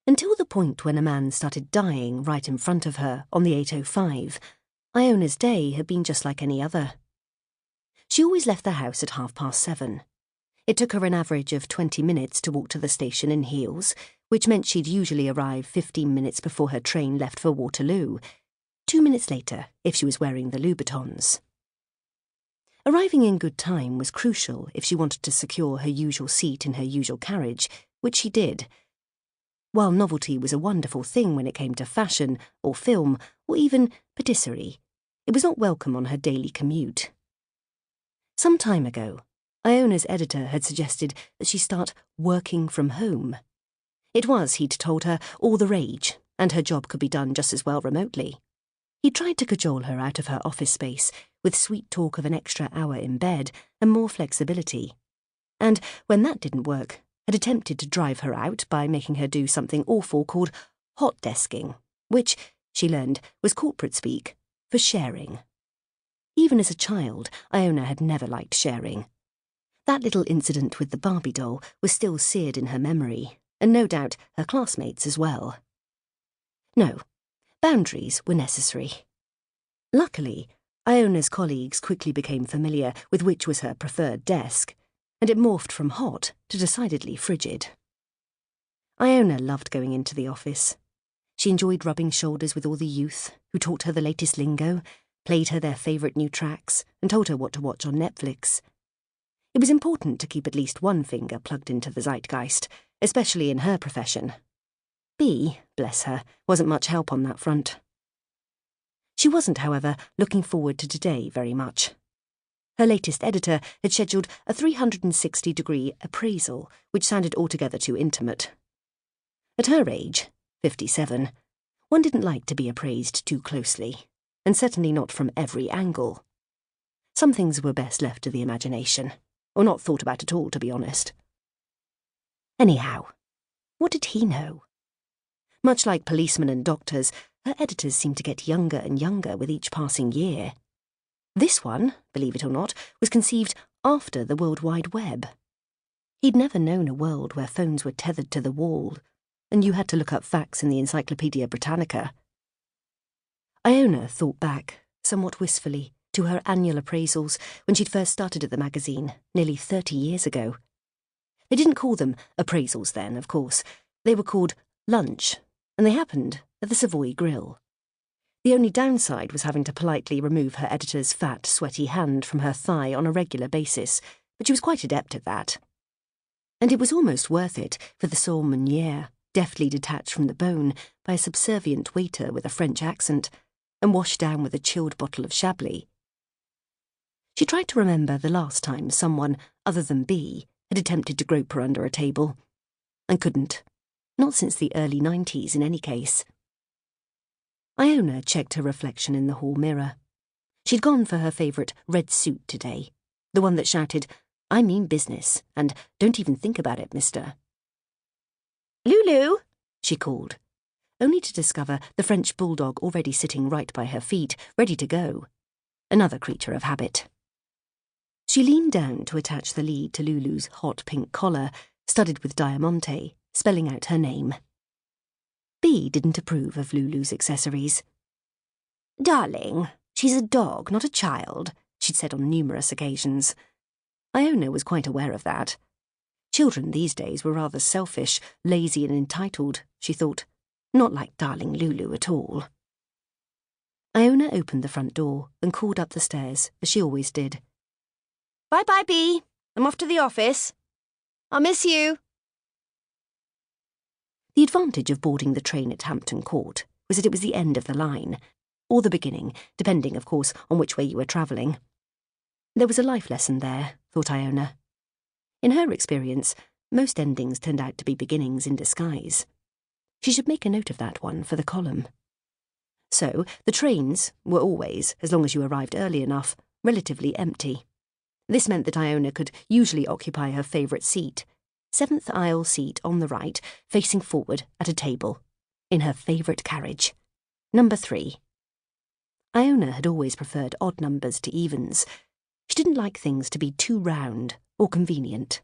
Until the point when a man started dying right in front of her on the 8:05, Iona's day had been just like any other. She always left the house at 7:30. It took her an average of 20 minutes to walk to the station in heels, which meant she'd usually arrive 15 minutes before her train left for Waterloo, 2 minutes later if she was wearing the Louboutins. Arriving in good time was crucial if she wanted to secure her usual seat in her usual carriage, which she did. While novelty was a wonderful thing when it came to fashion or film or even patisserie, it was not welcome on her daily commute. Some time ago, Iona's editor had suggested that she start working from home. It was, he'd told her, all the rage, and her job could be done just as well remotely. He tried to cajole her out of her office space with sweet talk of an extra hour in bed and more flexibility. And when that didn't work, had attempted to drive her out by making her do something awful called hot desking, which, she learned, was corporate speak for sharing. Even as a child, Iona had never liked sharing. That little incident with the Barbie doll was still seared in her memory, and no doubt her classmates as well. No, boundaries were necessary. Luckily, Iona's colleagues quickly became familiar with which was her preferred desk, and it morphed from hot to decidedly frigid. Iona loved going into the office. She enjoyed rubbing shoulders with all the youth, who taught her the latest lingo, played her their favourite new tracks, and told her what to watch on Netflix. It was important to keep at least one finger plugged into the zeitgeist, especially in her profession. B, bless her, wasn't much help on that front. She wasn't, however, looking forward to today very much. Her latest editor had scheduled a 360-degree appraisal, which sounded altogether too intimate. At her age, 57, one didn't like to be appraised too closely, and certainly not from every angle. Some things were best left to the imagination, or not thought about at all, to be honest. Anyhow, what did he know? Much like policemen and doctors, her editors seemed to get younger and younger with each passing year. This one, believe it or not, was conceived after the World Wide Web. He'd never known a world where phones were tethered to the wall, and you had to look up facts in the Encyclopaedia Britannica. Iona thought back, somewhat wistfully, to her annual appraisals when she'd first started at the magazine, nearly 30 years ago. They didn't call them appraisals then, of course. They were called lunch, and they happened at the Savoy Grill. The only downside was having to politely remove her editor's fat, sweaty hand from her thigh on a regular basis, but she was quite adept at that. And it was almost worth it for the sole meunière, deftly detached from the bone by a subservient waiter with a French accent, and washed down with a chilled bottle of Chablis. She tried to remember the last time someone, other than B, had attempted to grope her under a table, and couldn't. Not since the early 90s, in any case. Iona checked her reflection in the hall mirror. She'd gone for her favourite red suit today, the one that shouted, "I mean business, and don't even think about it, mister." "Lulu," she called, only to discover the French bulldog already sitting right by her feet, ready to go. Another creature of habit. She leaned down to attach the lead to Lulu's hot pink collar, studded with diamante, spelling out her name. B didn't approve of Lulu's accessories. "Darling, she's a dog, not a child," she'd said on numerous occasions. Iona was quite aware of that. Children these days were rather selfish, lazy and entitled, she thought. Not like darling Lulu at all. Iona opened the front door and called up the stairs, as she always did. "Bye-bye, B. I'm off to the office. I'll miss you." The advantage of boarding the train at Hampton Court was that it was the end of the line, or the beginning, depending, of course, on which way you were travelling. There was a life lesson there, thought Iona. In her experience, most endings turned out to be beginnings in disguise. She should make a note of that one for the column. So, the trains were always, as long as you arrived early enough, relatively empty. This meant that Iona could usually occupy her favourite seat, 7th aisle seat on the right, facing forward at a table, in her favourite carriage, number 3. Iona had always preferred odd numbers to evens. She didn't like things to be too round or convenient.